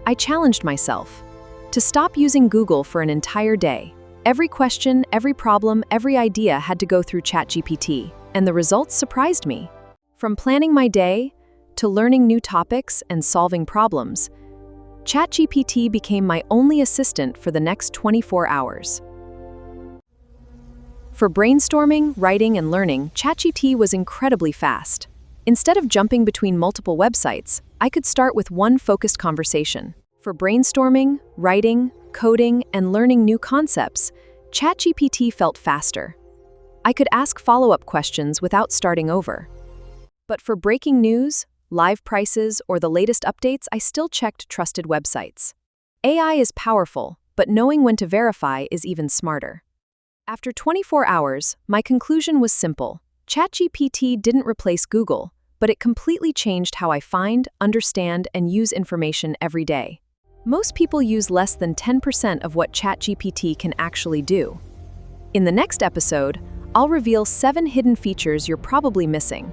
I challenged myself to stop using Google for an entire day. Every question, every problem, every idea had to go through ChatGPT, and the results surprised me. From planning my day to learning new topics and solving problems, ChatGPT became my only assistant for the next 24 hours. For brainstorming, writing, and learning, ChatGPT was incredibly fast. Instead of jumping between multiple websites, I could start with one focused conversation. For brainstorming, writing, coding, and learning new concepts, ChatGPT felt faster. I could ask follow-up questions without starting over. But for breaking news, live prices, or the latest updates, I still checked trusted websites. AI is powerful, but knowing when to verify is even smarter. After 24 hours, my conclusion was simple. ChatGPT didn't replace Google, but it completely changed how I find, understand, and use information every day. Most people use less than 10% of what ChatGPT can actually do. In the next episode, I'll reveal 7 hidden features you're probably missing.